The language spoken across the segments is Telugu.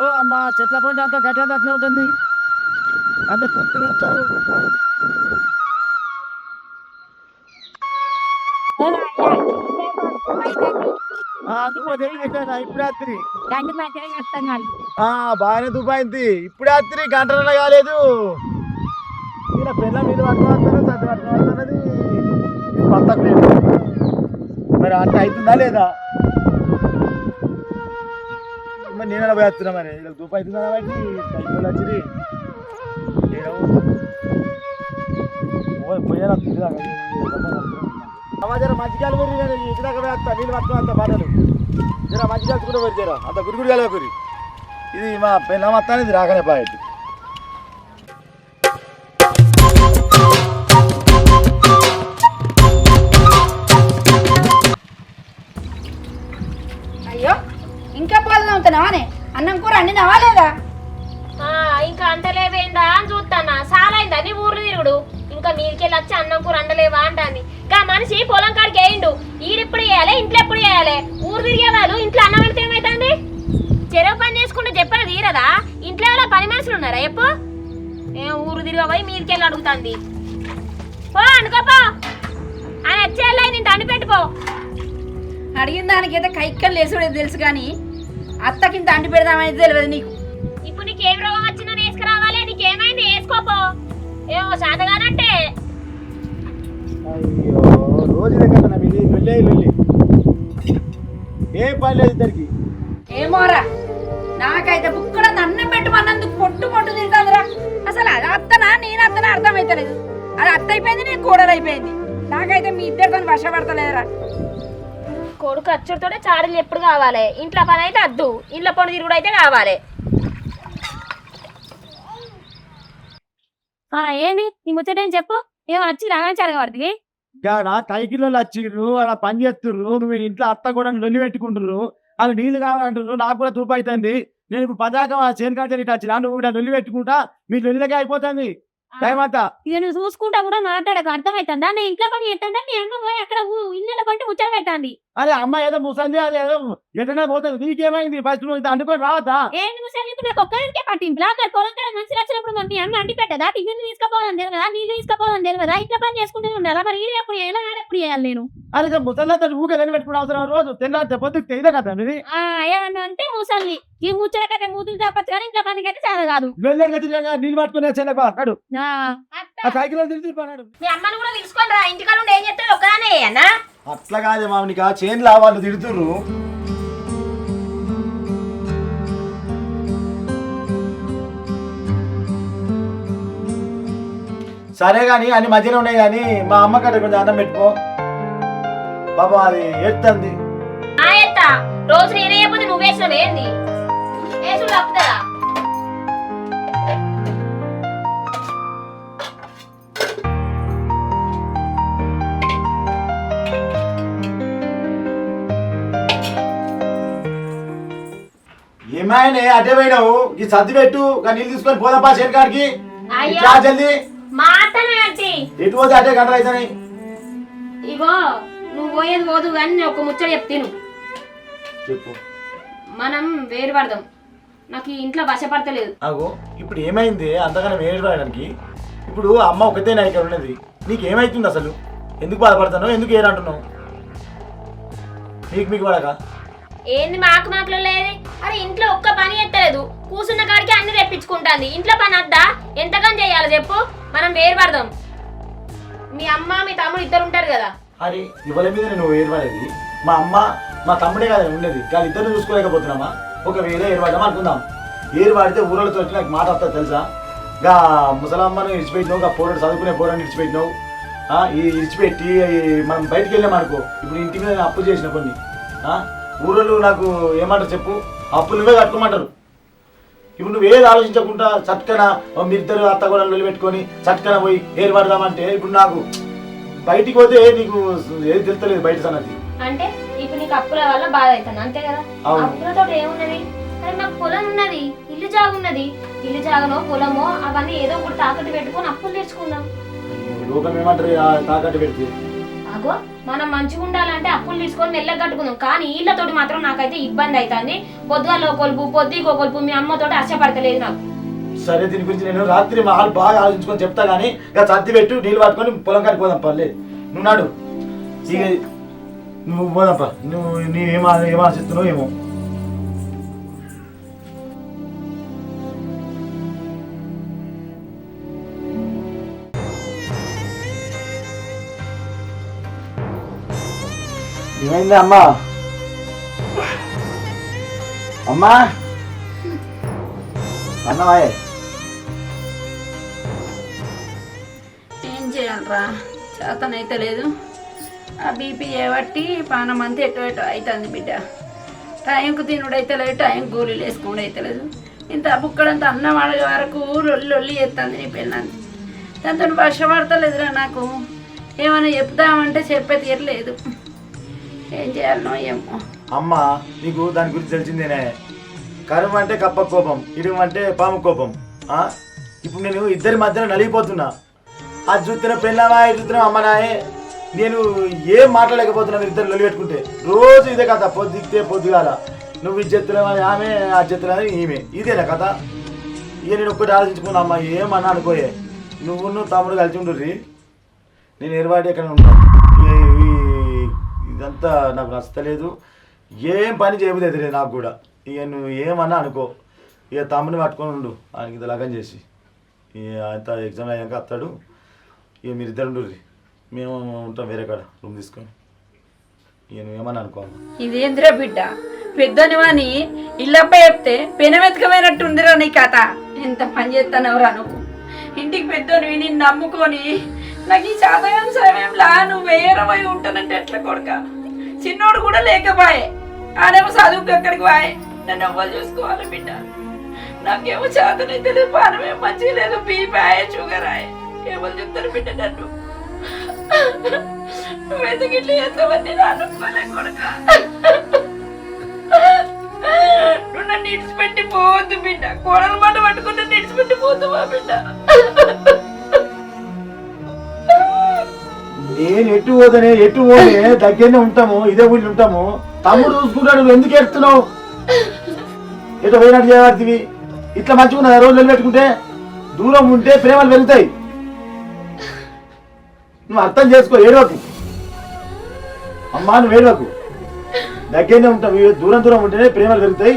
ఓ అమ్మ చెట్ల పంట అంతా గట్టిగా అట్నే ఉంటుంది. అంత కొట్టుకుంటారు. దుబాయ్ అయిపోయినా ఇప్పుడు రాత్రి. బాగానే దుబాయ్ అయింది ఇప్పుడు రాత్రి గంటల కాలేదు. ఈయన పిల్ల మీరు పట్టుకొస్తాను చదువు పట్టుకొస్తున్నది కొత్తకు లేదు. మరి అట్లా అవుతుందా లేదా? మరి నేను ఎలా పోయేస్తున్నా మరి ఇలా దుబాయ్ అవుతుందా కాబట్టి కైకోలు వచ్చి పోయేలా సమాచారం మంచిగాలు గురి ఇక్కడ వేస్తా నీళ్ళు పట్టుకుని పాటలు జర మంచిగా కూడా పెరిచారు అంత గురి కలవకురి. ఇది మా పెళ్ళ మొత్తాన్ని ఇది రాకనే పాయట్టు. అయ్యో ఇంకా పాలు తాగుతున్నావానే? అన్నం కూర అన్ని నవ్వాలేదా? ఇంకా అంటలేవేందా అని చూస్తానా సాలైందా నీ ఊర్లు తిరుగుడు. ఇంకా మీరికెళ్ళి వచ్చి అన్నం కూర అండలేవా అంటాంది. ఇంకా మనిషి పొలం కాడికి వేయండు. ఈడెప్పుడు వేయాలి ఇంట్లో ఎప్పుడు వేయాలి? ఊరు తిరిగే వాళ్ళు ఇంట్లో అన్నం పెడితే ఏమైతుంది? చెరువు పని చేసుకుంటే చెప్పని తీరదా? ఇంట్లో ఎవరో పని మనుషులు ఉన్నారా ఎప్పు? ఏం ఊరు తిరిగా పోయి మీరికెళ్ళి అడుగుతాంది. పో అనుకోపో ఆయన వచ్చేయాలి నేను తండి పెట్టుకో. అడిగిన దానికైతే కైక్కలు లేసుడేది తెలుసు కానీ అత్తకింత అంటి పెడదామనేది తెలియదు నీకు. ఇప్పుడు నీకేం రోగం వచ్చిందో వేసుకురావాలి. నీకేమైంది వేసుకోపో. ఏమో శాతగానంటే అయ్యో రోజు దగ్గర ఇది వెళ్ళే వెళ్ళి ఏం పని లేదు ఇద్దరికి. ఏమోరా నాకైతే బుక్కడ అన్నం పెట్టమన్నందుకు పొట్టు పొట్టు తింటాందిరా. అసలు అది అత్తనా నేను అత్తనా అర్థమైతలేదు. అది అత్త అయిపోయింది నేను కోడలు అయిపోయింది. నాకైతే మీ ఇద్దరితో వర్షపడతలేదురా. కొడుకు అచ్చుడితోనే చాడీలు ఎప్పుడు కావాలి. ఇంట్లో పని అయితే అద్దు ఇంట్లో పని తిరుగుడు అయితే కావాలి. ఏంది నీ ముచ్చటేం చెప్పు. ఏమో వచ్చి రాగానే చదవడుతుంది. కైకిలో వచ్చిర్రు అలా పని చేస్తుర్రు. నువ్వు ఇంట్లో అత్త కూడా లొల్లి పెట్టుకుంటుర్రు. అది నీళ్ళు కావాలంటున్నారు. నాకు కూడా తూపు అవుతుంది. నేను ఇప్పుడు పదాకం చేను కాల్చని ఇట్లా వచ్చినా నువ్వు కూడా లొల్లి పెట్టుకుంటా మీ లొల్లిలకే అయిపోతుంది టైం అంతా. ఇక నువ్వు చూసుకుంటా కూడా మాట్లాడక అర్థమవుతుందా? నేను ఇంట్లో పని చేస్తాంటే మీ అమ్మ పోయి అక్కడ ఇళ్ళ పంట ముచ్చట పెట్టండి. అరే అమ్మ ఏదో ముసలి అది ఏదో ఎటనే పోతుంది. నీకేమైంది ఫస్ట్ నువ్వు అనుకొని రావద్దా? ఏంటి ముసలి ఇప్పుడు నాకు ఒక్కరికే పట్టింపు. అక్కడ పొలం కాడ మనిషి వచ్చినప్పుడు మీ అమ్మ అంటి పెట్టదా? టిఫిన్ తీసుకుపోవాలని తెలియదా? నీళ్ళు తీసుకుపోవాలని తెలియదా? ఇంట్లో పని చేసుకుంటూ ఉండాలా? మరి ఇది ఎప్పుడు చేయాలి ఎప్పుడు చేయాలి నేను? అరే ముసలితో ఊకే లొల్లి పెట్టుకుని అవసరం రోజు తెల్లారి పొద్దుకు తెలియదు కదా ఇది. ఏమన్నా అంటే ముసలి ఈ ముచ్చట కట్టే మూతులు తప్పచ్చు కానీ ఇంట్లో పనికి అయితే చాలా కాదు. నీళ్ళు పట్టుకునే చెల్లె అన్నాడు ఆ సైకిల్ తిరిగిపోయాడు. మీ అమ్మను కూడా తెలుసుకొని రా. ఇంటికాడ ఉండి ఏం చెప్తాడు ఒకదానే అన్నా. అట్లా కాదే మామనికి ఆ చేనులా వాళ్ళు తిడుతుర్రు. సరే గాని అన్ని మధ్యలో ఉన్నాయి కానీ మా అమ్మ కట్ట కొంచెం అన్నం పెట్టుకో బాబా. అది ఏడుతుంది రోజు నేనే చెప్పదు నువ్వు వేసినవి ఏంది వేసుడు తప్పుతుందా? ఏమైనా అడ్డే పోయినావు ఈ సర్ది పెట్టు నీళ్ళు తీసుకొని పోదాపా చేను కాడికి. జల్దీ మాట్లాడి ఎటు పోతే అడ్డే గంటలు అవుతాయి. ఇగో నువ్వు పోయేది పోదు కానీ నేను ఒక ముచ్చట చెప్తాను. చెప్పు. మనం వేరు పడదాం. నాకు ఈ ఇంట్లో వశపడతలేదు. అగో ఇప్పుడు ఏమైంది అంతగానో వేరు పడడానికి? ఇప్పుడు అమ్మ ఒకతే నా ఇక్కడ ఉన్నది. నీకు ఏమైతుంది అసలు? ఎందుకు బాధపడతావు? ఎందుకు ఏరంటున్నావు? మీకు పడక ఏంది మాకులో లేదు. అరే ఇంట్లో ఒక్క పని ఎత్తలేదు. కూర్చున్న కాడికి అన్ని తెప్పించుకుంటాంది. ఇంట్లో పని అద్దా? ఎంతగానో చేయాలి చెప్పు. మనం వేరు పడదాం. మీ అమ్మ మీ తమ్ముడు ఇద్దరు ఉంటారు కదా. అరే ఇవ్వల మీద నువ్వు ఏర్పడేది మా అమ్మ మా తమ్ముడే కదా ఉండేది. కానీ ఇద్దరు చూసుకోలేకపోతున్నామా? ఒకవేళ ఏర్పడదాం అనుకుందాం. ఏర్పడితే ఊరలతో నాకు మాట వస్తుంది తెలుసా? గా ముసలమ్మను ఇడిచిపెట్టినావు, గా పోరాడు చదువుకునే పోరాన్ని ఇడిచిపెట్టినావు. ఇడిచిపెట్టి మనం బయటికి వెళ్ళాం అనుకో. ఇప్పుడు ఇంటి మీద అప్పు చేసిన కొన్ని ఊరలు నాకు ఏమంటారు చెప్పు? అప్పులు నువ్వే కట్టుకోమంటారు. ఇప్పుడు నువ్వు ఏది ఆలోచించకుండా చట్కన మీరిద్దరు అత్త కూడా నిలబెట్టుకొని చట్కన పోయి ఏర్పడదామంటే ఇప్పుడు నాకు బయటికి పోతే నీకు ఏది తెలుస్తలేదు బయట సంగతి. అంటే ఇప్పుడు నీకు అప్పుల వల్ల బాధ అవుతాను అంతే కదా? అప్పులతో ఏమున్నది? అరే నాకు పొలం ఉన్నది, ఇల్లు జాగు ఉన్నది. ఇల్లు జాగనో పొలమో అవన్నీ ఏదో ఒకటి తాకట్టు పెట్టుకొని అప్పులు తెచ్చుకుందాం. లోకం ఏమంటారు తాకట్టు పెడితే? అగో మనం మంచిగా ఉండాలంటే అప్పులు తీసుకొని మెల్లగా కట్టుకుందాం, కానీ వీళ్ళతోటి మాత్రం నాకైతే ఇబ్బంది అవుతుంది. పొద్దుగాల కొలుపు పొద్దుకి కొలుపు మీ అమ్మతోటి ఆశపడతలేదు నాకు. సరే దీని గురించి నేను రాత్రి మా వాళ్ళు బాగా ఆలోచించుకొని చెప్తా కానీ ఇక సర్ది పెట్టు నీళ్ళు పట్టుకొని పొలం కాడికి పోదాం పర్లేదు. నువ్వు నాడు ఇక నువ్వు పోదాంపా, నువ్వు ఏం ఆశిస్తున్నావు ఏమో. ఏమైంది అమ్మా? అమ్మా అన్నమాయే ఏం చేయాలరా, చేతనైతే లేదు. ఆ బీపీ చేయబట్టి పానం అంతా ఎటు అవుతుంది బిడ్డ. టైంకు తినుడు అయితే లేదు, టైం గోళీలు వేసుకోవడం అయితే లేదు. ఇంత బుక్కడంత అన్నం అడిగే వరకు లొల్లి చేస్తుంది నీ పిల్లని. దాంతో వర్షపడతలేదురా నాకు. ఏమైనా చెప్తామంటే చెప్పే తీరలేదు. ఏం చేయాలనో ఏమో. అమ్మ నీకు దాని గురించి తెలిసిందేనే. కరువు అంటే కప్ప కోపం, ఇడుము అంటే పాము కోపం. ఇప్పుడు నేను ఇద్దరి మధ్యన నలిగిపోతున్నా. అది చూస్తున్న పెళ్ళామా, ఇది చూస్తున్నా అమ్మ నాయే. నేను ఏం మాట్లాడలేకపోతున్నా. మీరు ఇద్దరు లొలి పెట్టుకుంటే రోజు ఇదే కథ. పొద్దుగితే పొద్దుగాల నువ్వు ఇది చెప్తున్నావని ఆమె, ఆ చెప్తున్నావని ఈమె, ఇదేనా కథ. ఇక నేను ఒక్కటి ఆలోచించుకున్నా అమ్మ, ఏమన్నా అనుకోయే. నువ్వు తమ్ముడు కలిసి ఉండుర్రి, నేను ఎరువాడి ఎక్కడ ఉంటాను. ఇదంతా నాకు నచ్చలేదు. ఏం పని చేయబోదు నాకు కూడా. ఇక నువ్వు ఏమన్నా అనుకో. ఇక తమ్ముని పట్టుకొని ఉండు, ఆయనకి ఇది లగన్ చేసి. ఇక అంత ఎగ్జామ్ అయ్యాక వస్తాడు. ఇక మీరిద్దరు ఉండుర్రి, మేము ఉంటాం వేరే కాడ రూమ్ తీసుకొని. ఇక నువ్వేమన్నా అనుకో అమ్మ. ఇదేంద్రా బిడ్డ, పెద్దనివని ఇల్లప్ప చెప్తే పెనమెతకమైనట్టు ఉందిరా నీ కథ. ఎంత పని చేస్తానవరా నువ్వు. ఇంటికి పెద్దనివి నిన్ను నమ్ముకొని నాకు ఈ శాతగాని సమయంలా నువ్వు వేరమై ఉంటానంటే ఎట్లా కొడుక. చిన్నోడు కూడా లేకపోయే, ఆడేమో చదువుకు ఎక్కడికి పోయే. నన్ను ఎవ్వరు చూసుకోవాలి బిడ్డ. నాకేమో చేతనైతే లేదు, పానమేమో మంచిగా లేదు, బీపీ ఆయే, షుగర్ ఆయే. ఎవరు చెప్తారు బిడ్డ నన్ను. నువ్వు ఎందుకు ఇట్లా చేస్తావని నేను అనుకోలే కొడుక. నువ్వు నన్ను ఇడిచిపెట్టి పోవద్దు బిడ్డ. కోడలు మాట పట్టుకుని నన్ను ఇడిచిపెట్టి పోతావా బిడ్డ? నేను ఎటు పోదనే, ఎటు పోనే, దగ్గరనే ఉంటాము, ఇదే ఊళ్ళో ఉంటాము. తమ్ముడు చూసుకుంటాడు, నువ్వు ఎందుకు ఎడుతున్నావు? ఎటో పోయినట్టు చేయబడుతుంది. ఇట్లా మంచిగా ఉన్నదా రోజులు పెట్టుకుంటే? దూరం ఉంటే ప్రేమలు పెరుగుతాయి. నువ్వు అర్థం చేసుకో, ఏడవకు అమ్మా, నువ్వు ఏడవకు. దగ్గరనే ఉంటావు, దూరం దూరం ఉంటేనే ప్రేమలు పెరుగుతాయి.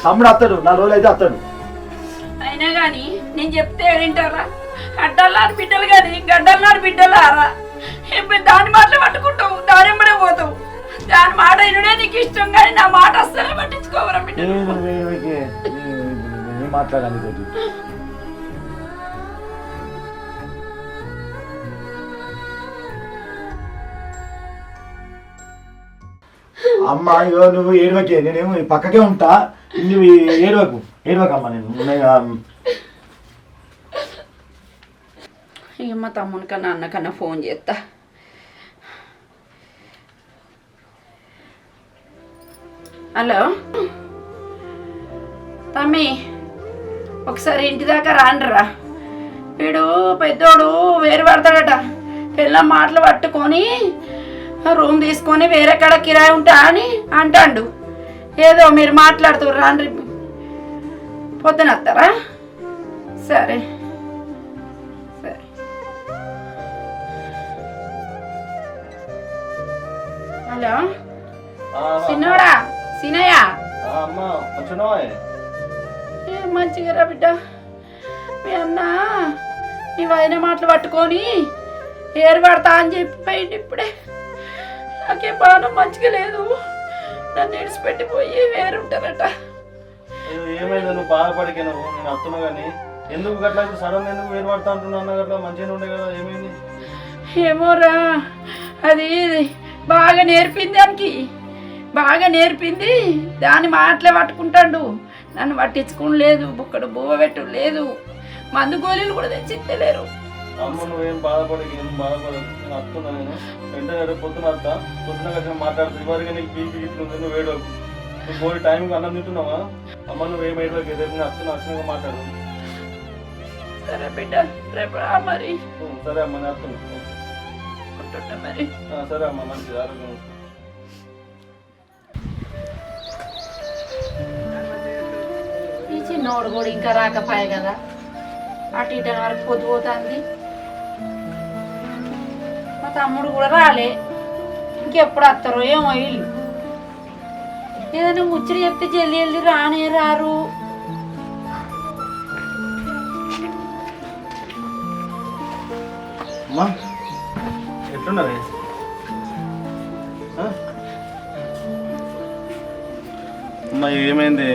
తమ్ముడు వస్తాడు, 4 రోజులు అయితే వస్తాడు. అయినా కానీ నేను చెప్తే ఏంటారా? అడ్డల్లాడు బిడ్డలు కానీ గడ్డల్లాడు బిడ్డలు ఆరా. దాని మాటలు పట్టుకుంటావు, దాని ఎంబడే పోతావు. దాని మాట అయినడే నీకు ఇష్టం, కానీ నా మాట అస్సలే పట్టించుకోవరా బిడ్డలు. మాట్లాడాలి తోటి. అమ్మ ఇగో నువ్వు ఏడవకే, నేనేమో పక్కకే ఉంటా. నువ్వు ఏడవకమ్మా. నేను ఇక మా తమ్ముని కన్నా అన్నకన్నా ఫోన్ చేస్తా. హలో తమ్మి, ఒకసారి ఇంటి దాకా రాండ్రా. వీడు పెద్దోడు వేరు పడతాడట. పిల్ల మాటలు పట్టుకొని రూమ్ తీసుకొని వేరే కాడ కిరాయి ఉంటా అని అంటాడు. ఏదో మీరు మాట్లాడుతారు, రాండ్రి. పొద్దున వస్తారా? సరే సరే. హలో సిన్నోడా, సినయ్య. ఏం మంచిగా రా బిడ్డ. మీ అన్న నీ వదిన మాటలు పట్టుకొని ఏరు పడతా అని చెప్పిపోయింది ఇప్పుడే. నాకేం బాగా మంచిగా లేదు. నన్ను ఇడిచిపెట్టిపోయి వేరుంటారట. ఏమైంది? నువ్వు బాధపడికే, నువ్వు నేను వస్తున్నా కానీ ఎందుకు గట్లా సడన్ ఎందుకు వేరు పడతా అంటున్నా? గట్లా మంచిగానే ఉండే కదా, ఏమైంది? ఏమోరా, అది బాగా నేర్పింది, దానికి బాగా నేర్పింది. దాని మాటలే పట్టుకుంటాడు. నన్ను పట్టించుకోలేదు, బుక్కడు బువ్వ పెట్టు లేదు, మందు గోళీలు కూడా తెచ్చిలేరు. అమ్మ నువ్వేం బాధపడకి, ఏం బాధపడదు. నేను వస్తున్నా, నేను వెంటనే పొద్దున వస్తా. పొద్దున కలిసి మాట్లాడుతుంది. ఇవరికి నీకు బీపీ ఇట్లుంది, నువ్వు వేడవకు. నువ్వు పోయి టైంకి అన్నం తింటున్నావా? అమ్మ నువ్వేం వేడవకి, రేపు నేను వస్తున్నా, వచ్చినాక మాట్లాడు. సరే బిడ్డ, రేపు రా మరి. సరే అమ్మ, నేను వస్తున్నా. ఉంటుండే మరి. సరే అమ్మ మంచిది ఆరోగ్యం. ఈ చిన్నోడు కూడా ఇంకా రాకపోయే కదా, అటు ఇటు వరకు పొద్దుపోతుంది. మా తమ్ముడు కూడా రాలే, ఇంకెప్పుడు వస్తారో ఏమో వీళ్ళు. ఏదైనా ముచ్చట చెప్తే జల్లి వెళ్ళి రానే రారు. అమ్మా ఎట్లున్నది? అమ్మా ఏమైంది?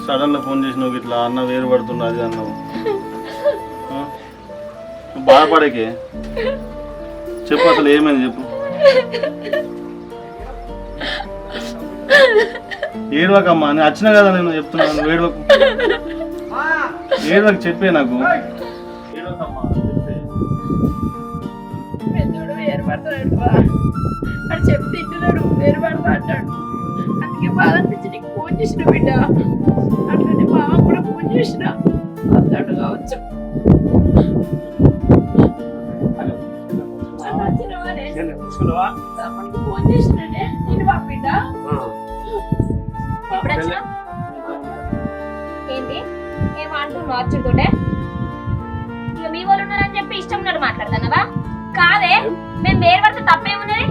సడన్గా ఫోన్ చేసినావు ఇట్లా అన్న వేరు పడుతున్నది అన్నావు. బాధపడకే, చెప్పు అసలు ఏమైంది చెప్పు. ఏడవకమ్మా, నేను వచ్చినా కదా నేను చెప్తున్నాను, నువ్వు ఏడవకు. ఏడవకు చెప్పే నాకు. ఏడవకమ్మా చెప్పే. పెద్దోడు వేరు పడతాడు రా అని చెప్తే ఇంటున్నాడు, వేరు పడతా అంటాడు. అందుకే బాధ అనిపించి నీకు ఫోన్ చేసిన బిడ్డ. అట్లనే మామ కూడా ఫోన్ చేసిన, వస్తాడు కావచ్చు. తమ్ముడికి ఫోన్ చేసిననే నేను మా బిడ్డ. ఎప్పుడు వచ్చినా ఏంటి ఏమో అంటున్నావు వచ్చుతోటే? ఇక మీ వాళ్ళు ఉన్నారని చెప్పి ఇష్టం ఉన్నట్టు మాట్లాడుతున్నావా? కాదే, మేము వేరు పడితే తప్పేమున్నది?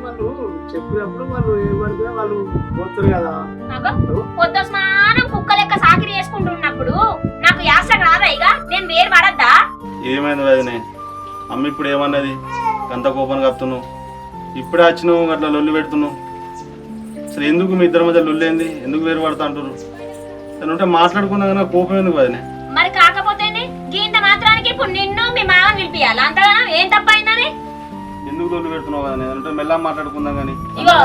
వాళ్ళు చెప్పినప్పుడు వాళ్ళు ఏమడితే వాళ్ళు పోతారు కదా. పొద్దు స్నానం కుక్క లెక్క సాకిరి చేసుకుంటున్నప్పుడు నాకు యాస రాదా? ఇక నేను వేరు పడద్దా? ఏమైంది వదినే? అమ్మ ఇప్పుడు ఏమన్నది? అంత కోపం కప్తున్నావు, ఇప్పుడే వచ్చినావు అట్లా లొల్లి పెడుతున్నావు. అసలు ఎందుకు మీ ఇద్దరి మధ్య లొల్లి ఏంది? ఎందుకు వేరు పడతా అంటారు? తను ఉంటే మాట్లాడుకున్నా కానీ కోపం ఎందుకు వదినే? మరి కాకపోతే గీంత మాత్రానికి ఇప్పుడు నిన్ను మీ మామని పిలిపియాలి అంతగానో? ఏం తప్పైందని ఎందుకు లొల్లి పెడుతున్నావు కదా? అంటే మెల్లగా మాట్లాడుకుందాం కానీ. ఇగో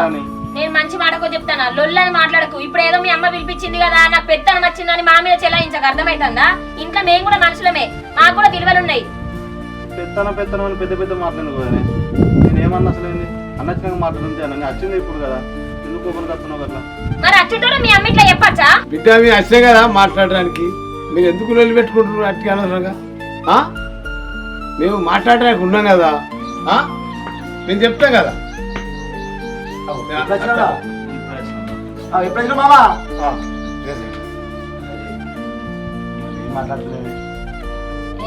నేను మంచి మాటకో చెప్తాను, లొల్లని మాట్లాడకు. ఇప్పుడు ఏదో మీ అమ్మ పిలిపించింది కదా, నాకు పెత్తనం వచ్చిందని మా మీద చెలాయించక అర్థమవుతుందా? ఇంట్లో మేము కూడా మనుషులమే, మాకు కూడా విలువలున్నాయి. పెత్తనం అని పెద్ద పెద్ద మాట్లాడు కదా. నేను ఏమన్నా అసలు ఏంది అన్నచ్చినాక మాట్లాడుతుంది అని వచ్చింది ఇప్పుడు కదా, ఎందుకు కోపం కడుతున్నావు కదా? మరి అచ్చుతో మీ అమ్మ ఇట్లా చెప్పచ్చా? బిడ్డ మీరు వచ్చే కదా మాట్లాడడానికి, మీరు ఎందుకు లొల్లి పెట్టుకుంటున్నారు అట్టి అనవసరంగా? మేము మాట్లాడడానికి ఉన్నాం కదా, నేను చెప్తాం కదా. ఎప్పుడు వచ్చినా మామా మాట్లాడుతున్నావు?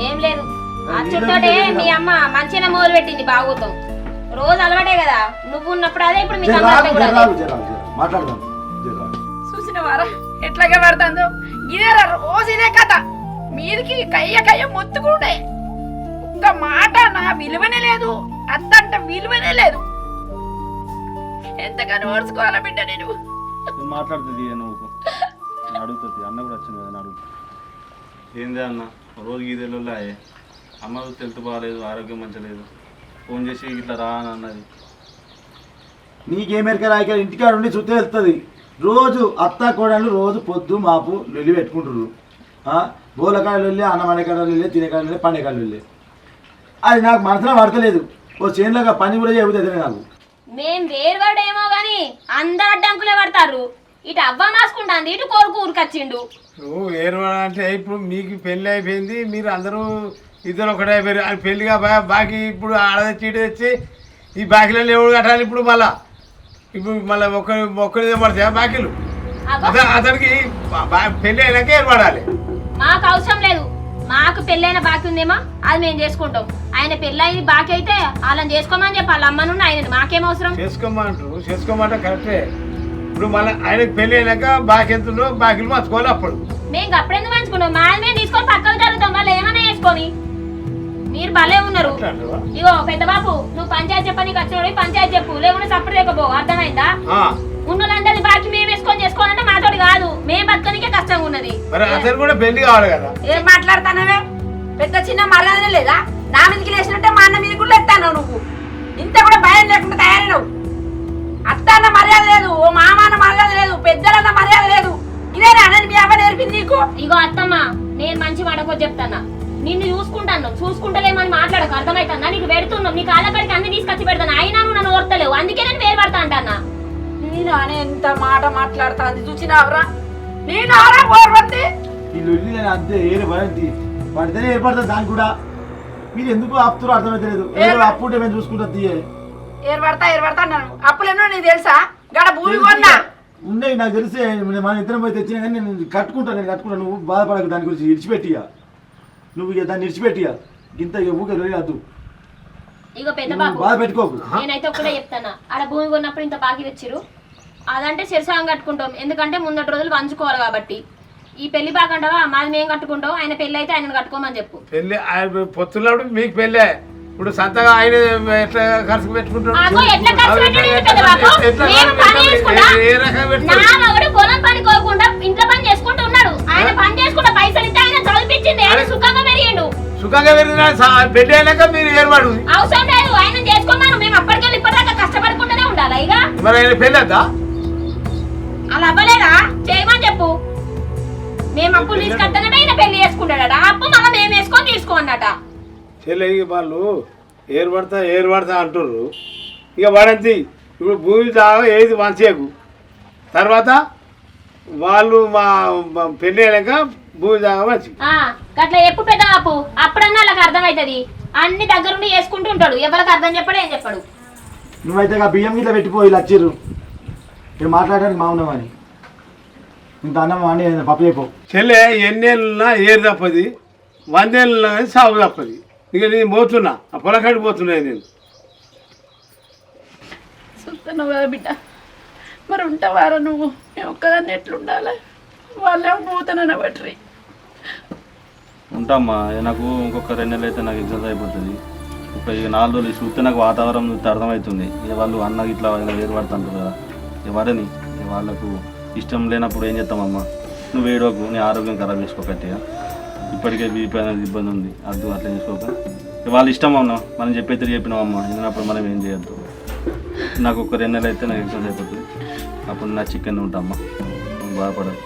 ఏం లేదు, అచ్చుతోటే మీ అమ్మ మంచిగా మొదలు పెట్టింది బాగోతాం. రోజు అలవాటే కదా, నువ్వు ఉన్నప్పుడు అదే, ఇప్పుడు మీ మాట్లాడదాం. చూసిన వారా ఎట్లాగే పడుతుందో? ఇదేరా రోజు ఇదే కథ. మీదికి కయ్య మొత్తుకుంటే ఒక్క మాట నా విలువనే లేదు, అత్తంట విలువనే లేదు. ఎంతగానో ఓర్చుకోవాలా బిడ్డ నేను. మాట్లాడుతుంది నువ్వు అడుగుతుంది. అన్న కూడా వచ్చింది కదా అడుగుతుంది. ఏందే అన్న రోజు గీదేలో అమ్మ తెలుతు బాగాలేదు, ఆరోగ్యం మంచిలేదు, ఫోన్ చేసి ఇట్లా రా అని అన్నది. నీకేమెరిక రాయిక ఇంటికాడ ఉండి చూస్తే వెళ్తుంది. రోజు అత్త కోడళ్ళు రోజు పొద్దు మాపు లొల్లి పెట్టుకుంటారు. బోలకాడ లొల్లి, అన్నమడకాడ లొల్లి, తినేకాడ లొల్లి, పండేకాడ లొల్లి. అది నాకు మనసులో పడతలేదు. ఓ చేనులాగా పని కూడా చెబుతుంది నాకు. మేం వేరువాడేమో గాని అందరు అడ్డంకులే పడతారు. ఇటు అవ్వ మాసుకుంటాంది, ఇటు కొడుకు ఊరికొచ్చిండు. నువ్వు వేరు అంటే ఇప్పుడు మీకు పెళ్ళి అయిపోయింది, మీరు అందరూ ఇద్దరు ఒకటే అయిపోయారు. అది పెళ్ళిగా బాకీ ఇప్పుడు ఆడ చీట తెచ్చి ఈ బాకీలలో ఎవరు కట్టాలి ఇప్పుడు? మళ్ళీ ఒక్కరిదే పడతాయా బాకీలు? అతనికి పెళ్ళి అయినాక ఏర్పడాలి. మాకు అవసరం లేదు, మాకు పెళ్ళైన బాకీ ఉందేమో అది మేము చేసుకుంటాం. ఆయన పెళ్ళైన బాకీ అయితే వాళ్ళని చేసుకోమని చెప్పి వాళ్ళ అమ్మనున్న ఆయన మాకేం అవసరం? చేసుకోమంటే కరెక్టే. ఇప్పుడు మళ్ళీ ఆయనకు పెళ్ళి అయినాక బాకీ ఎంత ఉందో బాకీలు మార్చుకోవాలి. అప్పుడు మేము అప్పుడెందుకు పంచుకున్నాం? మాది మేము తీసుకొని పక్కకు జరుగుతాం, వాళ్ళు ఏమైనా వేసుకొని. మీరు భలే ఉన్నారు. ఇగో పెద్ద బాబు, నువ్వు పంచాయతీ చెప్ప, నీకు వచ్చిన పంచాయతీ చెప్పు, లేకుండా సప్పుడు లేకపో. అర్థమైందా? ఉన్నోళ్ళందరి బాకీ మేము వేసుకొని చేసుకోవాలంటే మాతోటి కాదు, మేము బతకనికే కష్టంగా ఉన్నది. పెళ్లి కావాలి కదా. ఏం మాట్లాడుతానవే? పెద్ద చిన్న మర్యాద లేదా? నా మీదకి లేచినట్టే మా అన్న మీద కూడా ఎత్తాను. నువ్వు ఇంత కూడా భయం లేకుండా తయారైనవు. అత్త అన్న మర్యాద లేదు, ఓ మామ అన్న మర్యాద లేదు, పెద్దలన్న మర్యాద లేదు. ఇదేనా అని మీ అవ్వ నేర్పింది నీకు? ఇగో అత్తమ్మ, నేను మంచి మాటకో చెప్తానా, నిన్ను చూసుకుంటాను, చూసుకుంటలేమని మాట్లాడకు. అర్థమవుతుందా? నీకు పెడుతున్నాం, నీ కాళ్ళకడికి అన్ని తీసుకొచ్చి పెడతాను, అయినా నువ్వు నన్ను ఓర్తలేవు, అందుకే నేను వేరు పడతా అంటన్నా. నేను అని ఎంత మాట మాట్లాడుతాంది చూసినావరా? నేను ఆరా ఓర్వద్ది. ఈ లొల్లి అంతే ఏరు పడితేనే ఏర్పడుతుంది. దానికి కూడా మీరు ఎందుకు ఆపుతారో అర్థమైతే లేదు. ఏదో అప్పు ఉంటే మేము చూసుకుంటా తీయే. ఏర్పడతా అన్నాను. అప్పులేమో నీకు తెలుసా? గడ భూమి కొన్నా. ఉన్నాయి నాకు తెలిసే. మన ఇద్దరం పోయి తెచ్చినా కానీ నేను కట్టుకుంటా. నువ్వు బాధపడకు దాని గురించి. ఇడిచిపెట్టియా నువ్వు ఇక దాన్ని ఇడిచిపెట్టియా. ఇంత ఊకే వద్దు. ఇగో పెద్ద బాబు బాధ పెట్టుకోకు. నేనైతే ఒక్కడే చెప్తానా, ఆడ భూమి కొన్నప్పుడు ఇంత బాకీ తెచ్చిరు, అదంటే శిరసాంగం కట్టుకుంటాం. ఎందుకంటే ముందటి రోజులు పంచుకోవాలి కాబట్టి. ఈ పెళ్లి బాకంటావా మాది మేము కట్టుకుంటాం. ఆయన పెళ్లి అయితే ఆయన కట్టుకోమని చెప్పు. పెళ్ళి పొత్తున్నప్పుడు మీకు పెళ్ళే. ఇప్పుడు సంతగా ఆయన ఎట్లా ఖర్చు పెట్టుకుంటాడు? పొలం పని కోకుండా ఇంట్లో పని చేసుకుంటూ ఉన్నాడు. ఆయన పని చేసుకుంటా పైసలు ఇస్తే ఆయన చదివించింది. ఆయన సుఖంగా పెరిగిండు. సుఖంగా పెరిగిన పెళ్లి అయినాక మీరు ఏర్పాటు అవసరం లేదు. ఆయన చేసుకోమను. మేము అప్పటికెళ్ళి ఇప్పటిదాకా కష్టపడుకుంటూనే ఉండాలి. ఇక మరి ఆయన పెళ్ళి వద్దా? అలా అవ్వలేదా? చేయమని చెప్పు. మేము అప్పులు తీసుకొస్తానట, ఆయన పెళ్లి చేసుకుంటాడట. అప్పు మళ్ళీ మేము వేసుకొని తీసుకోమన్నట. చెల్లి వాళ్ళు ఏర్పడతా అంటుర్రు. ఇక వాడంతి ఇప్పుడు భూమి దాగా ఏది మంచికు తర్వాత వాళ్ళు మా పెళ్ళి అయినాక భూమి దాగా మంచి అట్లా ఎప్పుడు పెద్ద అప్పు అప్పుడన్నా వాళ్ళకి అర్థమవుతుంది. అన్ని దగ్గరుండి వేసుకుంటూ ఉంటాడు. ఎవరికి అర్థం చెప్పడు, ఏం చెప్పడు. నువ్వైతే బియ్యం గిట్ల పెట్టిపోయి వచ్చిర్రు ఇక్కడ మాట్లాడడానికి మావున్నామని ఇంత అన్నం అని పప్పు అయిపో. చెల్లె ఎన్నేళ్ళున్నా ఏరు తప్పది, 100 ఏళ్ళున్నా కానీ సాగు తప్పది. ఇక నేను పోతున్నా, ఆ పొలకాడికి పోతున్నాయి. నేను చూస్తున్నావు కదా బిడ్డ, మరి ఉంటావారా నువ్వు? మేము ఒక్కదాన్ని ఎట్లుండాలి? వాళ్ళేమో పోతానన్న బట్టి ఉంటామ్మా. నాకు ఇంకొక 2 నెలలు అయితే నాకు ఎగ్జామ్స్ అయిపోతుంది. ఒక 4 రోజులు చూస్తే నాకు వాతావరణం చూస్తే అర్థమవుతుంది. వాళ్ళు అన్నకి ఇట్లా ఏర్పడుతుంటారు కదా. ఎవరని వాళ్ళకు ఇష్టం లేనప్పుడు ఏం చేస్తామమ్మా? నువ్వు ఏడోకు, నీ ఆరోగ్యం ఖరాబ్ చేసుకోకట్టిగా. ఇప్పటికే బీపీ అనేది ఇబ్బంది ఉంది. అద్దు అట్లా చేసుకోక. వాళ్ళ ఇష్టం అన్నా, మనం చెప్పైతే చెప్పినామమ్మా. ఎందుకప్పుడు మనం ఏం చేయొద్దు. నాకు ఒక 2 నెలలు అయితే నాకు ఎగ్జామ్స్ అయిపోతుంది. అప్పుడు నా చికెన్ ఉంటామ్మా, నువ్వు బాధపడదు.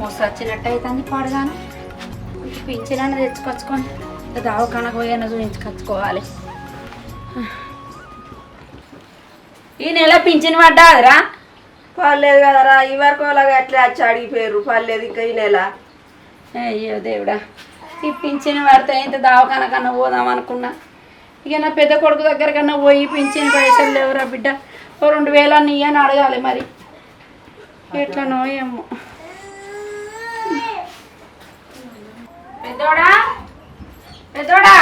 మోస వచ్చినట్టు అవుతుంది పాడుగాను. పింఛనని తెచ్చుకొచ్చుకొని దావకానకు పోయినా చూపించుకొచ్చుకోవాలి. ఈ నెల పింఛన్ పడ్డాదిరా? పర్లేదు కదరా, ఈ వరకు అలాగా అట్లా వచ్చి అడిగిపోయారు. పర్లేదు ఇంకా ఈ నెల. అయ్యో దేవుడా, ఈ పింఛన్ పడితే ఇంత దావకాన కన్నా పోదాం అనుకున్నా. ఇక నా పెద్ద కొడుకు దగ్గర కన్నా పోయి పింఛన్ పైసలు లేవురా బిడ్డ, ఓ 2000 అన్నీ అని అడగాలి. మరి ఎట్లనో ఏమో. పెద్దోడా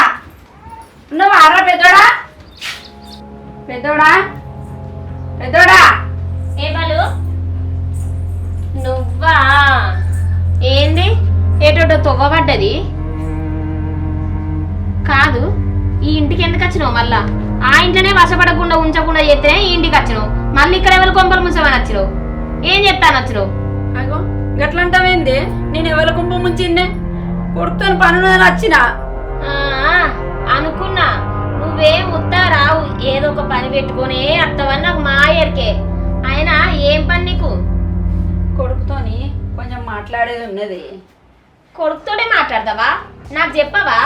ఉన్నావా? ఆరా పెద్దోడా ఏ బాలు, నువ్వా? ఏంది ఏటోటో తొవ్వబడ్డది కాదు. ఈ ఇంటికి ఎందుకు వచ్చినావు మళ్ళా? ఆ ఇంట్లోనే వశపడకుండా ఉంచకుండా చేస్తేనే ఈ ఇంటికి వచ్చినావు. మళ్ళీ ఇక్కడ ఎవరు కొంపలు ముంచమని వచ్చినావు? ఏం చెప్తాను వచ్చినావు? అగో గట్లంటావేంది? నేను ఎవరి కుంప ముంచిందే? కొడుకుతాను పనున్నదని వచ్చిన అనుకున్నా. నువ్వేం ఉత్తా రావు, ఏదో ఒక పని పెట్టుకొని అత్తవని నాకు మాయరికే. అయినా ఏం పని నీకు? కొడుకుతోని కొంచెం మాట్లాడేది ఉన్నది. కొడుకుతోనే మాట్లాడతావా? నాకు చెప్పవా?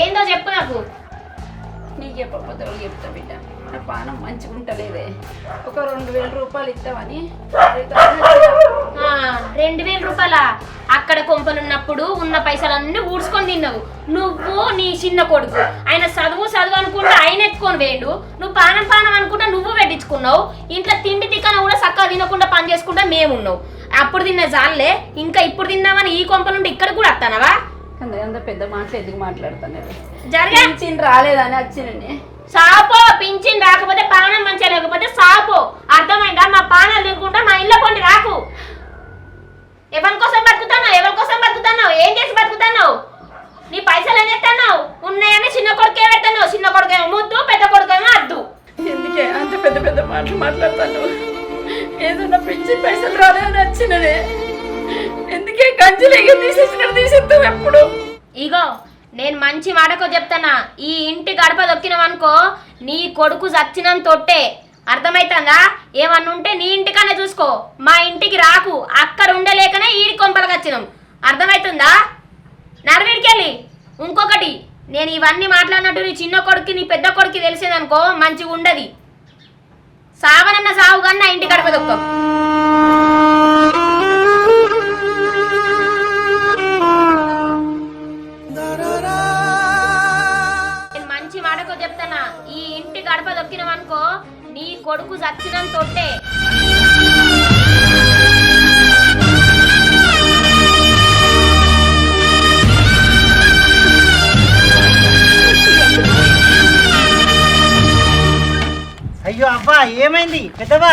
ఏందో చెప్పు నాకు. నీకు చెప్పకపోతే వాళ్ళు చెప్తా బిడ్డ. నా పానం మంచిగా ఉంటలేదే. ఒక 2000 రూపాయలు ఇస్తామని. 2000 రూపాయల? అక్కడ కొంపలున్నప్పుడు ఉన్న పైసలన్నీ ఊడ్చుకొని తిన్నావు నువ్వు, నీ చిన్న కొడుకు. ఆయన చదువు అనుకుంటా ఆయన ఎత్తుకొని వేయండు. నువ్వు పానం అనుకుంటా నువ్వు పెట్టించుకున్నావు. ఇంట్లో తిండి తిక్కన కూడా చక్కగా తినకుండా పని చేసుకుంటా మేమున్నావు. అప్పుడు తిన్న జాలే, ఇంకా ఇప్పుడు తిన్నామని ఈ కొంప నుండి ఇక్కడ కూడా వస్తానవా? అంత పెద్ద మాటలు ఎందుకు మాట్లాడుతాను? జరగా రాలేదని వచ్చినండి. సాపో, పింఛన్ రాకపోతే పానం మంచిగా లేకపోతే సాపో. అర్థమైందా? మా పానాలు తినుకుంటా మా ఇళ్ళ కొండి రాకు. ఎవరి కోసం బతుకుతున్నావు? ఏం చేసి బతుకుతున్నావు? నీ పైసలు ఏం చేస్తున్నావు? ఉన్నాయని చిన్న కొడుకే పెడతావు. చిన్న కొడుకేమో ముద్దు, పెద్ద కొడుకేమో అద్దు. ఎందుకే అంత పెద్ద మాటలు మాట్లాడతాను? ఏదన్నా పెంచి పైసలు రాలేదని వచ్చిననే. ఎందుకే గంజలేగా తీసేస్తావు ఎప్పుడు? ఇగో నేను మంచి మాటకో చెప్తానా, ఈ ఇంటి గడప దొక్కినవనుకో నీ కొడుకు చచ్చినం తొట్టే. అర్థమైతుందా? ఏమన్నా ఉంటే నీ ఇంటికన్నా చూసుకో, మా ఇంటికి రాకు. అక్కడ ఉండలేకనే ఈ కొంపలకు వచ్చినాం. అర్థమవుతుందా? నడవీడికెళ్ళి. ఇంకొకటి, నేను ఇవన్నీ మాట్లాడినట్టు నీ చిన్న కొడుకు నీ పెద్ద కొడుకు తెలిసేదనుకో మంచిగా ఉండదు. సావనన్న సావు కన్నా ఇంటి గడప దొక్క. నేను మంచి మాటకు చెప్తానా, ఈ ఇంటి గడప దొక్కినవనుకో నీ కొడుకు చచ్చినంత తొట్టే. అయ్యో అబ్బా ఏమైంది పెద్దవా?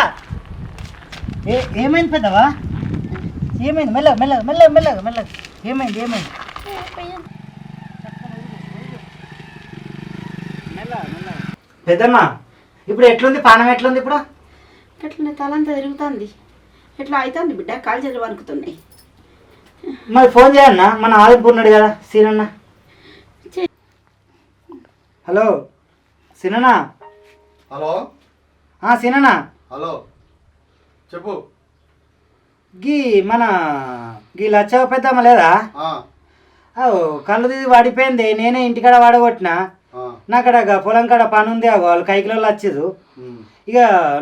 ఏమైంది పెద్దవా? ఏమైంది? మెల్లగా మెల్లగా మెల్లగా మెల్లగా మెల్లగా ఏమైంది? ఏమైంది? పెద్దమ్మా ఇప్పుడు ఎట్లుంది? పానం ఎట్లుంది ఇప్పుడు? ఎట్లా తలంతా తిరుగుతుంది, ఎట్లా అవుతుంది బిడ్డ, కాలు చేతులు వణుకుతున్నాయి. మరి ఫోన్ చేయన్నా, మన ఆదిపూర్ ఉన్నాడు కదా సీనన్న. హలో సీనన్నా. హలో సీనన్నా. హలో చెప్పు. మన గీ లచ్చవ పెద్దమ్మ లేదా? కళ్ళు తీసి వాడిపోయింది, నేనే ఇంటికాడ వాడగొట్టినా. నాకడ పొలం కాడ పని ఉంది, వాళ్ళు కైకిలలో వచ్చేది. ఇక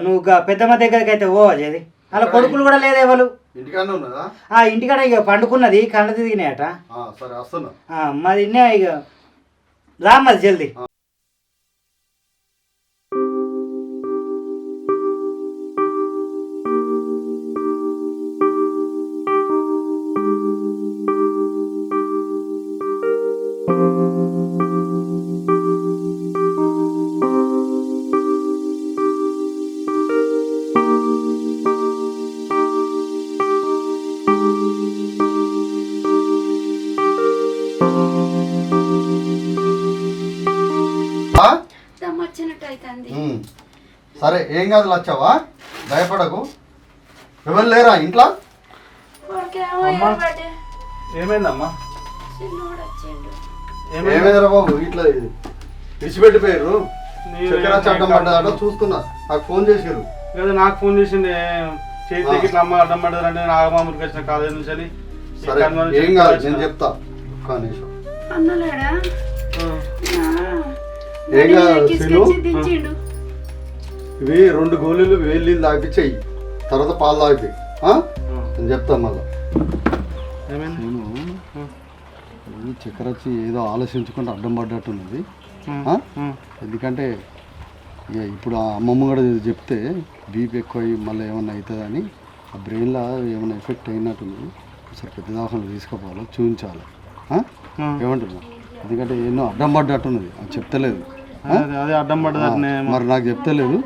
నువ్వు పెద్దమ్మ దగ్గరికి అయితే పోవచ్చేది. అలా కొడుకులు కూడా లేదు ఎవరు ఇంటికాడనే ఉన్నదా? ఇంటికాడ ఇక పండుకున్నది, కళ్ళు తిరిగినాయట. సరే వస్తున్నా. మరి ఇక రా మరి జల్దీ. దమ్మొచ్చినట్టు అవుతుంది. సరే ఏం కాదు లచ్చావా, భయపడకు. ఎవరు లేరా ఇంట్లో? ఏమైందమ్మా? ఏమైందిరా బాబు, ఇట్లా విడిచిపెట్టిపోయారు. చక్కెర చట్టం పడ్డదాట చూసుకున్నా, నాకు ఫోన్ చేసారు లేదా నాకు ఫోన్ చేసింది చేతికి ఇట్లా అమ్మ అడ్డం పడ్డదంటే నాగమామూరికి వచ్చిన కాలేజ్ నుంచి అని. సరే ఏం కాదు, నేను చెప్తా. ఒక్క నిమిషం. అన్నలేడా? ఏం కాదు సీను, ఇవి 2 గోళీలు వేలు నీళ్ళు తాగిపించాయి, తర్వాత పాలు తాగిపోయి నేను చెప్తా మళ్ళా. నేను చక్కెర వచ్చి ఏదో ఆలోచించుకుంటే అడ్డం పడ్డట్టున్నది. ఎందుకంటే ఇక ఇప్పుడు ఆ అమ్మమ్మ కూడా చెప్తే బీపీ ఎక్కువ అయ్యి మళ్ళీ ఏమన్నా అవుతుందని ఆ బ్రెయిన్లో ఏమైనా ఎఫెక్ట్ అయినట్టుంది. ఒకసారి పెద్ద దవాఖానలో తీసుకుపోవాలి, చూపించాలి. ఏమంటున్నా? ఎందుకంటే ఎన్నో అడ్డం పడ్డట్టున్నది, అది చెప్తలేదు. అదే అడ్డం పడ్డదనే మరి నాకు చెప్తలేదు,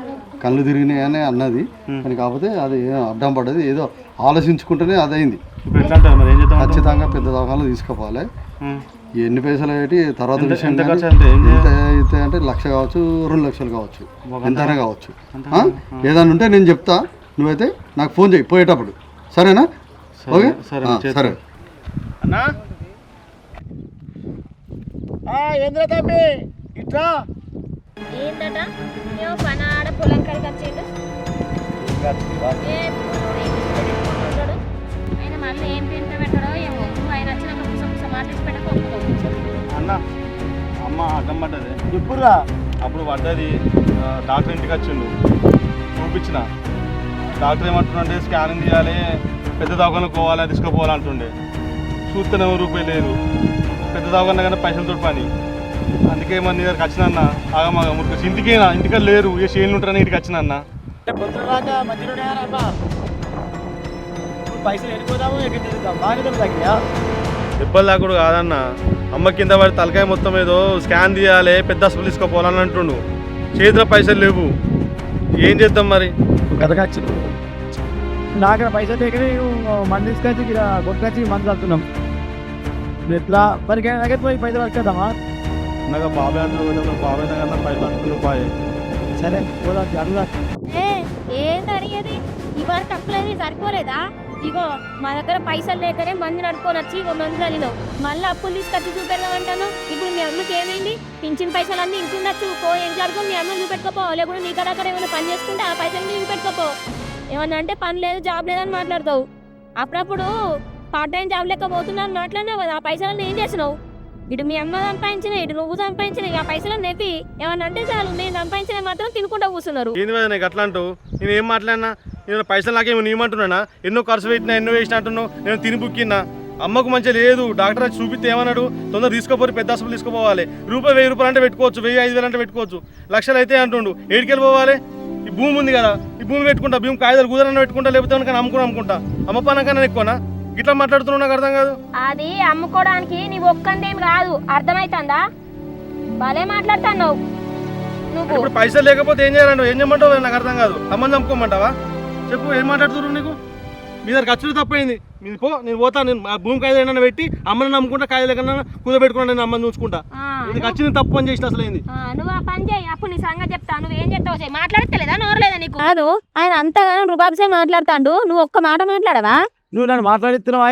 కళ్ళు తిరిగినాయని అన్నది. కానీ కాకపోతే అది అడ్డం పడ్డది, ఏదో ఆలోచించుకుంటేనే అదైంది. ఖచ్చితంగా పెద్ద దవాఖానలో తీసుకుపోవాలి. ఎన్ని పైసలు పెట్టి తర్వాత విషయం ఎంత అయితే అంటే 1,00,000 కావచ్చు, 2 లక్షలు కావచ్చు, ఎంతైనా కావచ్చు. ఏదైనా ఉంటే నేను చెప్తా, నువ్వైతే నాకు ఫోన్ చేయి పోయేటప్పుడు, సరేనా? ఓకే సరే అన్నా. ఏంద్ర తమ్మి ఇట్లా ఏంటట ఏమో పనాడ పొలం కాడికి వచ్చిండు. ఆయన మళ్ళీ ఏం తింటా పెట్టడో ఏమో. ఆయన వచ్చినాక పుస మాట్లాడి పెట్టకపో. అన్న అమ్మ అడ్డం పడ్డది. ఇప్పుడురా అప్పుడు పడ్డది, డాక్టర్ ఇంటికి వచ్చిండు, చూపించిన. డాక్టర్ ఏమంటుండే స్కానింగ్ చేయాలి, పెద్ద దవాఖానలో పోవాలి, తీసుకుపోవాలంటుండే. చూస్తేనే రూపాయి లేదు, పెద్ద దవాఖాన కానీ పైసలతో పని. అందుకే మన నీ దగ్గరికి వచ్చిన అన్న. ఆగమాగ మురికి ఇంటికేనా, ఇంటికి లేరు, ఏ షేన్లు ఉంటారని ఇంటికి వచ్చిన అన్న. పైసలు వెళ్ళిపోదాము, బాగా తగ్గినా దెబ్బలు దాకుడు కాదన్న. అమ్మ కింద పడి తలకాయ మొత్తం ఏదో స్కాన్ తీయాలి, పెద్ద హాస్పిటల్ తీసుకోపోవాలని అంటుండు. చేతిలో పైసలు లేవు, ఏం చేద్దాం మరి? గతకొచ్చు నాకు పైసలు దగ్గర మంది తీసుకొచ్చి ఇలా కొట్టుకొచ్చి మంది చదువుతున్నాం. ఎట్లా మరి పోయి పైసలు వచ్చేద్దామా? నాకు బాబాయ్ అంటారు, బాబాయ్ దగ్గర పైసలు అనుకుని. సరే పోదా అడుగుదా. ఏంటి అడిగేది? ఇవాళ తక్కువలేదు సరిపోలేదా? ఇగో మా దగ్గర పైసలు లేకనే మంది నడుకొని వచ్చి ఇగో మంది చదివినావు, మళ్ళీ అప్పులు తీసుకొచ్చి చూపెడదామంటాను. ఇప్పుడు మీ అమ్మకి ఏమైంది? పింఛన్ పైసలు అన్నీ ఇంటుండొచ్చు, ఏం జరుగుతుంది? మీ అమ్మని చూపెట్టుకోపో, లేకుండా నీ అక్కడ ఏమైనా పని చేసుకుంటే ఆ పైసలు చూపెట్టుకోపో. ఏమన్నా అంటే పని లేదు, జాబ్ లేదని మాట్లాడతావు. అప్పుడప్పుడు పార్ట్ టైం జాబ్ లెక్క పోతున్నాను మాట్లాడినావు కదా ఆ పైసలను ఏం చేసినావు? ఇటు మీ అమ్మ సంపాదించిన ఇటు నువ్వు సంపాదించిన ఆ పైసలను నెప్పి ఏమన్నా అంటే చాలు నేను సంపాదించిన మాత్రం తినుకుంటా కూర్చున్నారు. ఏంది వదిన నీకు అట్లా అంటూ నేను ఏం మాట్లాడినా? నేను పైసలు నాకేమో నీయమంటున్నానా? ఎన్నో ఖర్చు పెట్టినా ఎన్నో వేసినా అంటున్నావు. నేను తిని బుక్కిన్నా అమ్మకు మంచిగా లేదు డాక్టర్ వచ్చి చూపిస్తే ఏమన్నాడు తొందర తీసుకోపోయి పెద్ద హాస్పిటల్ తీసుకోపోవాలి. రూపాయి 1000 రూపాయలు అంటే పెట్టుకోవచ్చు 1000-5000 అంటే పెట్టుకోవచ్చు. లక్షలు అయితే అంటుండు. ఏడికెళ్ళి పోవాలి? ఈ భూమి ఉంది కదా ఈ భూమి పెట్టుకుంటా భూమి కాగితాలు కుదరన్న పెట్టుకుంటా లేకపోతే కానీ అమ్ముకుంటా అమ్మ పనకన్నా ఎక్కువనా ఇట్లా మాట్లాడుతున్నావు? నాకు అర్థం కాదు. అది అమ్ముకోవడానికి నీవు ఒక్కందేం కాదు అర్థమైతుందా? భలే మాట్లాడుతున్నావు నువ్వు. ఇప్పుడు పైసలు లేకపోతే ఏం చేయాలంటావు? ఏం చేయమంటావు? నాకు అర్థం కాదు. అమ్మని చంపుకోమంటావా? చెప్పు ఏం మాట్లాడుతున్నావు? నీకు మీ దగ్గర ఖర్చులు తప్పైంది. నేను నేను పోతా. నేను భూమి కాయలు పెట్టి అమ్మని నమ్ముకుంటా కాయలు కన్నా కుదబెట్టుకున్నా నేను అమ్మని చూసుకుంటా. ఇది ఖర్చు తప్పు అని చేసిన అసలు అయింది. నువ్వు ఆ పని చేయి అప్పుడు నీ సంగతి చెప్తా. నువ్వు ఏం చెప్తావు చేయి. మాట్లాడతలేదా నోరలేదా నీకు? కాదు ఆయన అంతగానో రుబాబ్సే మాట్లాడుతాడు నువ్వు ఒక్క మాట మాట్లాడవా? నువ్వు నన్ను మాట్లాడిస్తున్నావా?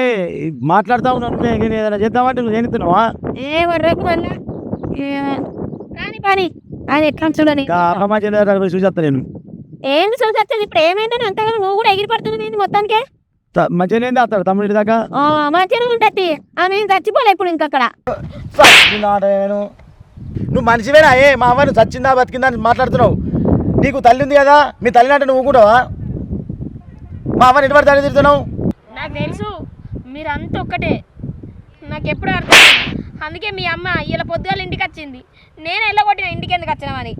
మాట్లాడతావు నేను ఏదైనా చేద్దామంటే నువ్వు చేస్తున్నావా? ఏ వర్రకు మళ్ళా కానీ పని ఆయన ఎట్లా చూడని చూసేస్తా నేను. ఏం చూసొచ్చేది ఇప్పుడు ఏమైందని అంతగా నువ్వు కూడా ఎగిరి పడుతుంది మొత్తానికే. మంచిగానే వస్తాడు తమ్ముడి దాకా మంచిగా ఉంటుంది ఆమె చచ్చిపోలే ఇప్పుడు ఇంకక్కడ. నువ్వు మనిషివేనా? మా అమ్మ నువ్వు చచ్చిందా బతికిందా అని మాట్లాడుతున్నావు. నీకు తల్లి ఉంది కదా మీ తల్లి అంటే నువ్వు కూడా మా అమ్మని ఎటువంటి తల్లి తిడుతున్నావు? నాకు తెలుసు మీరంతా ఒక్కటే. నాకు ఎప్పుడు అర్థం. అందుకే మీ అమ్మ ఇలా పొద్దుగాల ఇంటికి వచ్చింది. నేను వెళ్ళగొట్టిన ఇంటికి ఎందుకు వచ్చినావని.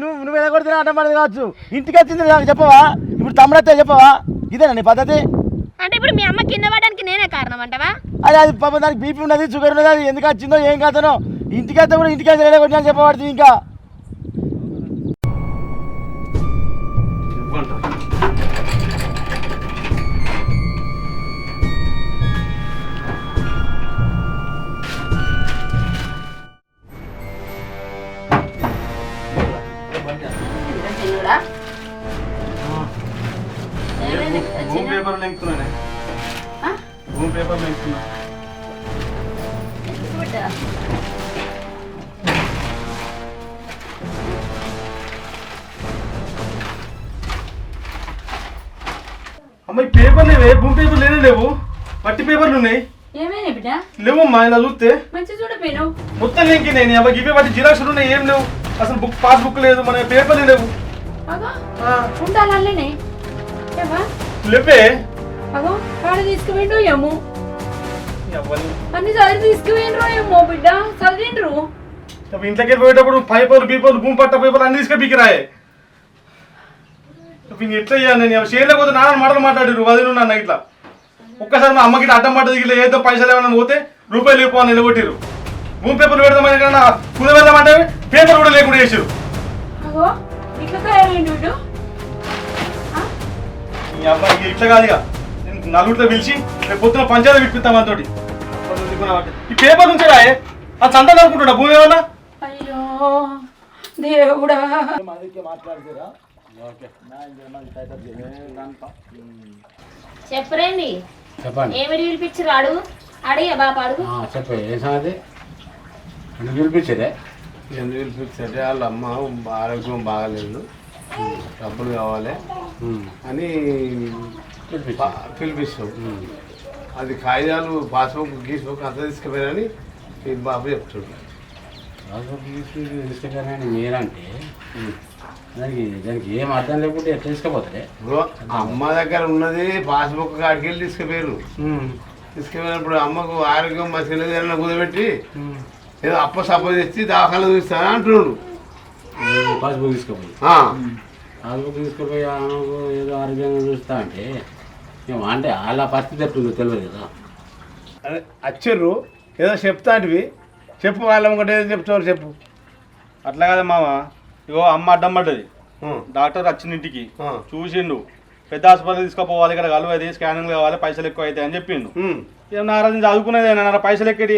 నువ్వు ఎలా కొడుతున్నా అంటే మనది కావచ్చు. ఇంటికి వచ్చింది నాకు చెప్పవా? ఇప్పుడు తమ్ముడైతే చెప్పవా? ఇదేనా నీ పద్ధతి? అంటే ఇప్పుడు మీ అమ్మ కింద పడడానికి నేనే కారణం అంటవా? అదే అది పాపం దానికి బీపీ ఉన్నది షుగర్ ఉన్నది అది ఎందుకు వచ్చిందో ఏం కాదనో ఇంటికి వస్తే కూడా ఇంటికి ఎలా కొట్టినా చెప్పబడుతుంది. ఇంకా భూమి పేపర్లు ఎక్కుతున్నానే. భూమి పేపర్లు ఎక్కుతున్నా. అమ్మ ఈ పేపర్లు లేవే? భూమి పేపర్లు లేనే లేవు. పట్టి పేపర్లు ఉన్నాయి. ఏమైనా బిడ్డ లేవమ్మా ఇలా చూస్తే మంచి చూడపోయినావు. మొత్తం లింక్ నేను అవ్వ ఇవే వాటి జిరాక్స్లు ఉన్నాయి. ఏం లేవు అసలు. బుక్ పాస్ బుక్ లేదు. మన పేపర్లు లేవు. ఉండాలనే లేవే. అగో వాడు తీసుకుపోయిండు ఏమో అన్ని చదివి తీసుకుపోయినరు ఏమో బిడ్డ చదివిండ్రు. ఇంట్లోకి పోయేటప్పుడు పేపర్లు బీపర్లు భూమి పట్ట పేపర్లు అన్ని తీసుకొని బీకిరాయే. ఎట్లా ఇయ్యాను నేను షేర్లో పోతే నాన్న మాటలు మాట్లాడారు వదిలి నాన్న ఇట్లా. ఒక్కసారి మా అమ్మకి అడ్డం పడ్డది ఇట్లా ఏదో పైసలు ఏమైనా పోతే రూపాయలు లేకపోని నిలబొట్టిరు. భూమి పేపర్లు పెడదామని కన్నా కుద వెళ్దామంటే పేపర్ కూడా లేకుండా చేసారు. ఇట్లా తయారైండు వీడు. ఈ అబ్బాయి ఇట్లా కాదుగా నేను నలుగురితో పిలిచి రేపు పొద్దున పంచాయతీ విడిపిస్తాం అంతోటి. ఈ పేపర్ నుంచే రాయే ఆ చందా అనుకుంటున్నా భూమి ఏమన్నా. అయ్యో దేవుడా చెప్పరేంది? చెప్పండి. ఏమిటి పిలిపించారు? అడుగు అడిగా బాబా అడుగు. చెప్పే ఏం సంగతి? ఎందుకు పిలిపించదే? ఎందుకు పిలిపించే వాళ్ళ అమ్మ ఆరోగ్యం బాగాలేదు డబ్బులు కావాలి అని పిలిపిస్తాం. అది కాగితాలు పాస్బుక్ గీస్బుక్ అంతా తీసుకుపోయారని బాబు చెప్తాడు. పాస్బుక్ తీసుకుపోయారని మీరంటే దానికి ఏం అర్థం లేకుంటే ఎట్లా తీసుకుపోతారే? అమ్మ దగ్గర ఉన్నది పాస్బుక్ కాడికి వెళ్ళి తీసుకుపోయారు. తీసుకుపోయినప్పుడు అమ్మకు ఆరోగ్యం మంచిగా ఏదైనా కుదబెట్టి ఏదో అప్ప తెచ్చి దాఖలు చూస్తాను అంటున్నాడు. పాస్బుక్ తీసుకుపోయి పాస్బుక్ తీసుకుపోయి ఆమెకు ఏదో ఆరోగ్యంగా చూస్తా అంటే అంటే వాళ్ళ పరిస్థితి ఎట్టుందో తెలియదు కదా. అదే వచ్చారు ఏదో చెప్తాంటివి చెప్పు. వాళ్ళ ఒకటి ఏదో చెప్తారు చెప్పు. అట్లా కదా మామ. ఇగో అమ్మ అడ్డం పడ్డది. డాక్టర్ వచ్చిన ఇంటికి చూసిండు. పెద్ద హాస్పిటల్ తీసుకుపోవాలి ఇక్కడ కలువది స్కానింగ్ కావాలి పైసలు ఎక్కువ అవుతాయి అని చెప్పిండు. నారాజు చదువుకునేది పైసలు ఎక్కడి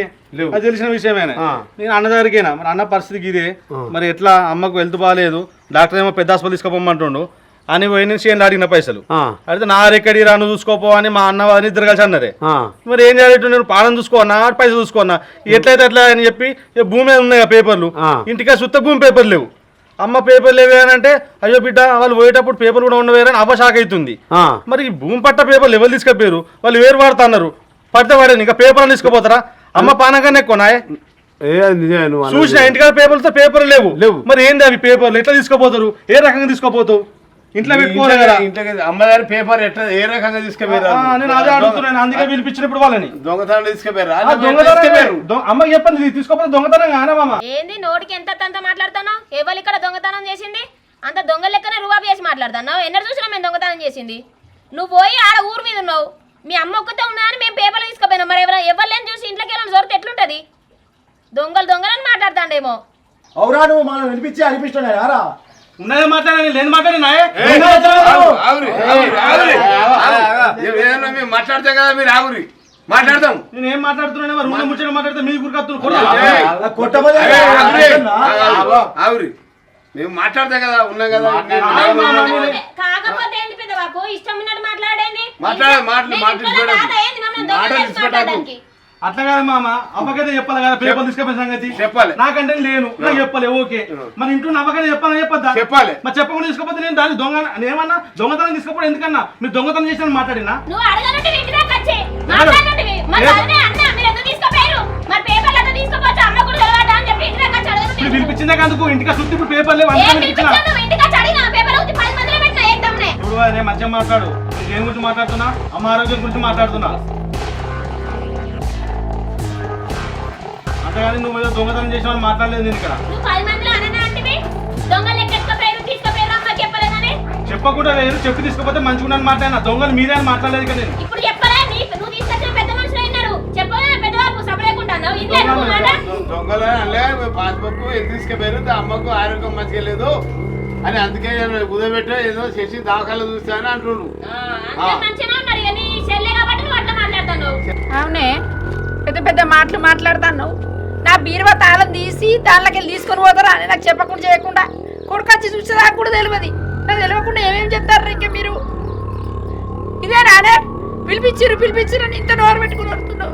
అది తెలిసిన విషయమేనా. నేను అన్న దగ్గరికేనా మరి అన్న పరిస్థితికి ఇదే మరి ఎట్లా అమ్మకు వెళ్తూ బాగాలేదు డాక్టర్ ఏమో పెద్ద హాస్పిటల్ తీసుకుపోమంటుండు అని పోయి నుంచి ఏం అడిగిన పైసలు అయితే నారెక్కడి రాను చూసుకోపో అని మా అన్న వారిని ఇద్దరు కలిసి అన్నారే. మరి ఏం చేయాలి నేను పాలన చూసుకోన్నా పైసలు చూసుకోన్నా ఎట్లయితే ఎట్లా అని చెప్పి భూమి మీద ఉన్నాయి పేపర్లు ఇంటికి సుత్త భూమి పేపర్లు లేవు. అమ్మ పేపర్లు లేవే అని అంటే అయ్యో బిడ్డ వాళ్ళు పోయేటప్పుడు పేపర్ కూడా ఉండవేరని అవ్వ షాక్ అవుతుంది. మరి ఈ భూమి పట్ట పేపర్లు ఎవరు తీసుకుపోయారు, వాళ్ళు వేరు వాడుతున్నారు, పడితే వాడని ఇంకా పేపర్ అని తీసుకుపోతారా? అమ్మ పానగానే ఎక్కువనాయే చూసిన ఇంటికాడ పేపర్లతో పేపర్లు లేవు. మరి ఏంది అవి పేపర్లు ఎట్లా తీసుకుపోతారు, ఏ రకంగా తీసుకుపోతావు? ఇంట్లో పెట్టుకోవాలి కదా. అమ్మగారి పేపర్ ఎట్లా ఏ రకంగా తీసుకుపోయారు? నేను అదే అడుగుతున్నాను, అందుకే పిలిపించినప్పుడు వాళ్ళని. దొంగతనం తీసుకుపోయారు. అమ్మకి చెప్పండి తీసుకపోతే దొంగతనం కానమ్మా. ఏంది నోటికి ఎంత అంత మాట్లాడుతానో? ఎవరు ఇక్కడ దొంగతనం చేసింది? అంత దొంగ లెక్కనే రుబాబు చేసి మాట్లాడుతున్నావు. ఎన్నడూ చూసినా మేము దొంగతనం చేసింది. నువ్వు పోయి ఆడ ఊరు మీద ఉన్నావు, మీ అమ్మ ఒక్కతే ఉన్నా అని మేము పేపర్లు తీసుకుపోయినాం. మరి ఎవరు చూసి ఇంట్లోకి వెళ్ళిన జోరితే ఎట్లుంటది? దొంగలని మాట్లాడతాండేమో. అవురా నువ్వు మనం వినిపించి అనిపిస్తున్నారా? ఉన్నదే మాట్లాడాలి, లేని మాట్లాడినాయే. మేము మాట్లాడతాం కదా, మీరు ఆగురి మాట్లాడదాం. నేను ఏం మాట్లాడుతున్నా రూమ్ ముచ్చట మాట్లాడితే మీ ఆగురి, మేము మాట్లాడతాం కదా, ఉన్నాం కదా. కాకపోతే ఏంటి పెద్ద బాబు ఇష్టం ఉన్నట్టు మాట్లాడేది? మాట్లాడడానికి అట్లా కాదు మామ, అవ్వకైతే చెప్పాలి కదా పేపర్ తీసుకుపోయిన సంగతి. చెప్పాలి. నాకంటే లేను, నాకు చెప్పాలి. ఓకే, మరి ఇంట్లో అవ్వకైతే చెప్పొద్దా? చెప్పాలి. మరి చెప్పకుండా తీసుకపోతే నేను దాన్ని ఏమన్నా దొంగతనం తీసుకోపోవడం ఎందుకన్నా? మీరు దొంగతనం చేసిన మాట్లాడినా నువ్వు అడగనంటే ఇంటి దాకా వచ్చి మాట్లాడనంటివి. మరి అదే అన్న మీరు ఎందుకు తీసుకుపోయారు? మరి పేపర్లు అంతా తీసుకోపోవచ్చు, అమ్మ కూడా తెలవాడా అని చెప్పి ఇంటి దాకా వచ్చి అడగను. పిలిపించిందే అందుకు ఇంటికి సుత్తి ఇప్పుడు పేపర్ లేవు ఇంటికి వచ్చి అడిగిన పేపర్ వచ్చి 10 మందిలో పెట్టినా ఏం తమ్మునే. చూడు నేను మంచిగా మాట్లాడు. దేని గురించి మాట్లాడుతున్నా? అమ్మ ఆరోగ్యం గురించి మాట్లాడుతున్నా. అంతేగాని నువ్వు ఏదో దొంగతనం చేసిన మాట్లాడలేదు నేను ఇక్కడ. నువ్వు 10 మందిలో అననా అంటివి? దొంగలు ఎక్కకపోయారు తీసుకుపోయారు అమ్మ చెప్పలేదని చెప్పకుండా లేదు, చెప్పి తీసుకుపోతే మంచిగా మాట్లాడినా. దొంగలు మీరే అని మాట్లాడలేదు కదా నేను. ఇప్పుడు చెప్పలే, నువ్వు తీసుకొచ్చిన పెద్ద మనుషులు అయినారు. చెప్పలే పెద్దవాళ్ళు సపరేకుంటున్నావు. ఇంట్లో దొంగలు అల్లే పాస్బుక్ ఎందుకు తీసుకుపోయారు? అమ్మకు ఆరోగ్యం మంచిగా లేదు అని అందుకే కుదబెట్టో ఏదో చేసి దాఖలు చూస్తాను అంటున్నాడు. మంచిగా ఉన్నారు ఇక నీ చెల్లె కాబట్టి నువ్వు అట్లా మాట్లాడుతున్నావు. అవునే పెద్ద పెద్ద మాటలు మాట్లాడుతాను. నా బీరువా తాళం తీసి దానిలోకి వెళ్ళి తీసుకొని పోతారా అని నాకు చెప్పకుండా చేయకుండా కొడుకొచ్చి చూసేదాకా కూడా తెలియదు. నాకు తెలియకుండా ఏమేమి చెప్తారు ఇంకా మీరు? ఇదే నానే పిలిపించిరు అని ఇంత నోరు పెట్టుకుని వస్తున్నావు.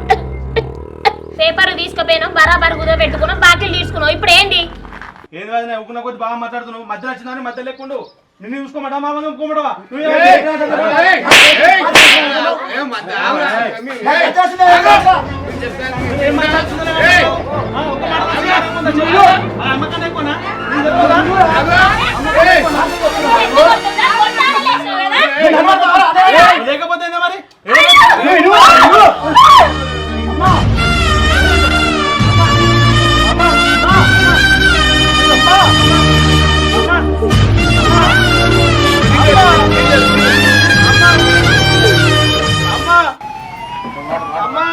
పేపర్ తీసుకుపోయినాం, బరాబర్ కుదో పెట్టుకున్నాం, బాకీలు తీసుకున్నావు. ఇప్పుడు ఏంటి? ఏది కాదు, నేను ఒక్కున్న కొద్ది బాగా మాట్లాడుతున్నావు. మధ్యలో వచ్చిందని మధ్య లేకుండా నిన్ను చూసుకోమటా మా చూసుకోమటవా? లేకపోతే మరి అమ్మా